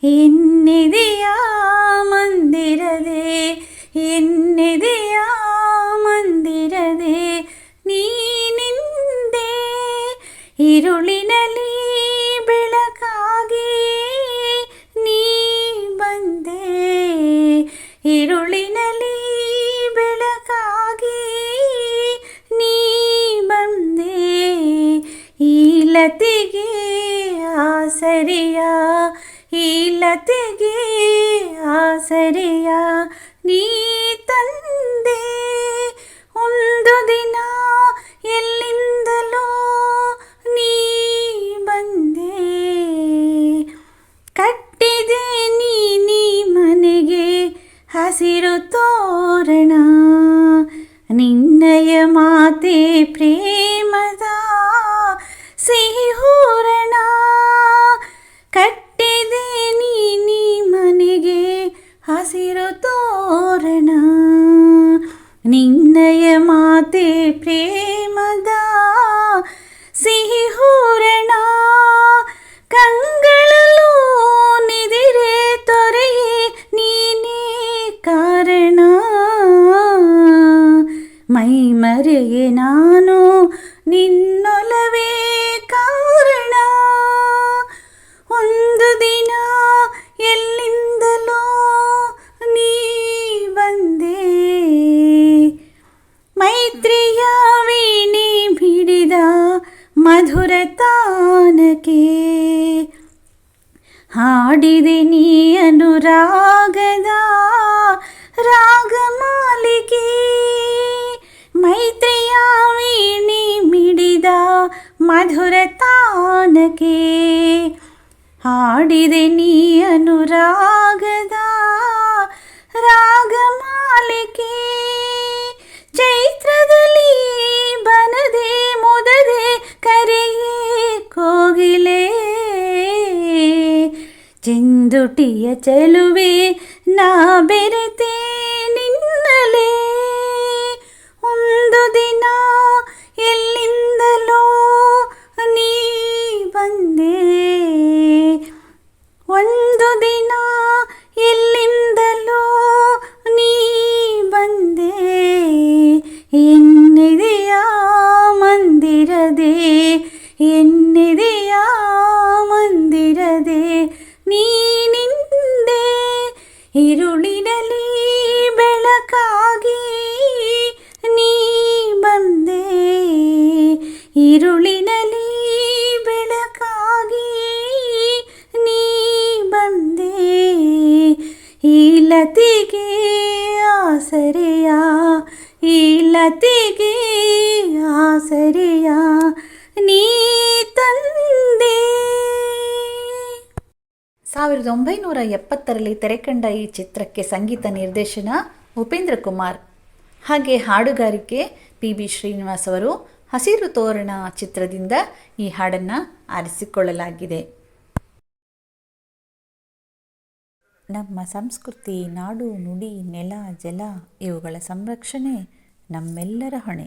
ಎನ್ನೆದೆಯ ಮಂದಿರದೆ, ಎನ್ನೆದೆಯ ಮಂದಿರದೆ ನೀನಿಂದೆ, ഇരുളിನಲ್ಲಿ ಬೆಳಕಾಗಿ ನೀ ಬಂದೆ, ഇരുಳಿನಲ್ಲಿ ಬೆಳಕಾಗಿ ನೀ ಬಂದೆ. ಈ ಲತೆಗೆ ಆಸರೆಯ, ಈ ಲತೆಗೆ ಆಸರೆಯ ನೀ ತಂದೆ. ಒಂದು ದಿನ ಎಲ್ಲಿಂದಲೋ ನೀ ಬಂದೆ, ಕಟ್ಟಿದೆ ನೀ ಮನೆಗೆ ಹಸಿರು ತೋರಣ, ನಿನ್ನಯ ಮಾತೆ ಪ್ರೇಮದ ಸಿಹಿ ಹೂರಣ. ಕಟ್ಟಿದೆ ನೀ ಮನೆಗೆ ಹಸಿರು ತೋರಣ, ನಿನ್ನಯ ಮಾತೆ ಪ್ರೇಮದ ಸಿಹಿ ಹೂರಣ. ಕಂಗಳಲು ನಿದಿರೆ ತೊರೆಯೇ ನೀನೇ ಕಾರಣ, ಮೈ ಮರೆಯೇ ನಾನು ನಿನ್ನೊಲವೇ ಕಾರಣ. ಒಂದು ದಿನ ಎಲ್ಲಿಂದಲೋ ನೀ ಬಂದೆ, ಮೈತ್ರಿಯ ವೀಣೆ ಮಿಡಿದ ಮಧುರ ತಾನಕ್ಕೆ, ಹಾಡಿದೆ ನೀ ಅನುರಾಗದ ರಾಗಮಾಲಿಕೆ. ಮೈತ್ರಿಯ ವೀಣೆ ಮಿಡಿದ ಮಧುರ ತಾನಕ್ಕೆ, ಹಾಡಿದೆ ನೀ ಅನುರಾಗದ ರಾಗಮಾಲಿಕೆ. ಚೈತ್ರದಲ್ಲಿ ಬನದೆ ಮುದದೆ ಕರೆಯೇ ಕೋಗಿಲೆ, ಚೆಂದುಟಿಯ ಚೆಲುವೆ ನಾ ಬೆರೆತೆ ನಿನ್ನಲೇ. ಒಂದು ದಿನ ಎಲ್ಲಿಂದಲೋ ನೀ ಬಂದೆ, ಒಂದು ದಿನ ಎಲ್ಲಿಂದಲೋ ನೀ ಬಂದೆ. ಎನ್ನೆದೆಯ ಮಂದಿರದೆ, ಎನ್ನೆದೆಯ ಮಂದಿರದೆ ನೀನಿಂದೆ, ഇരുಳಿನಲ್ಲಿ ಬೆಳಕಾಗಿ ನೀ ಬಂದೆ, ഇരുಳಿನಲ್ಲಿ ಬೆಳಕಾಗಿ ನೀ ಬಂದೆ. ಈ ಲತೆಗೆ ಆಸರೆಯ, ಈ ಲತೆಗೆ ಆಸರೆಯ ನೀ ತಂದೆ. 1970ರಲ್ಲಿ ತೆರೆಕಂಡ ಈ ಚಿತ್ರಕ್ಕೆ ಸಂಗೀತ ನಿರ್ದೇಶನ ಉಪೇಂದ್ರ ಕುಮಾರ್, ಹಾಗೆ ಹಾಡುಗಾರಿಕೆ ಪಿ.ಬಿ. ಶ್ರೀನಿವಾಸ್ ಅವರು. ಹಸಿರು ತೋರಣ ಚಿತ್ರದಿಂದ ಈ ಹಾಡನ್ನು ಆರಿಸಿಕೊಳ್ಳಲಾಗಿದೆ. ನಮ್ಮ ಸಂಸ್ಕೃತಿ, ನಾಡು ನುಡಿ, ನೆಲ ಜಲ ಇವುಗಳ ಸಂರಕ್ಷಣೆ ನಮ್ಮೆಲ್ಲರ ಹೊಣೆ.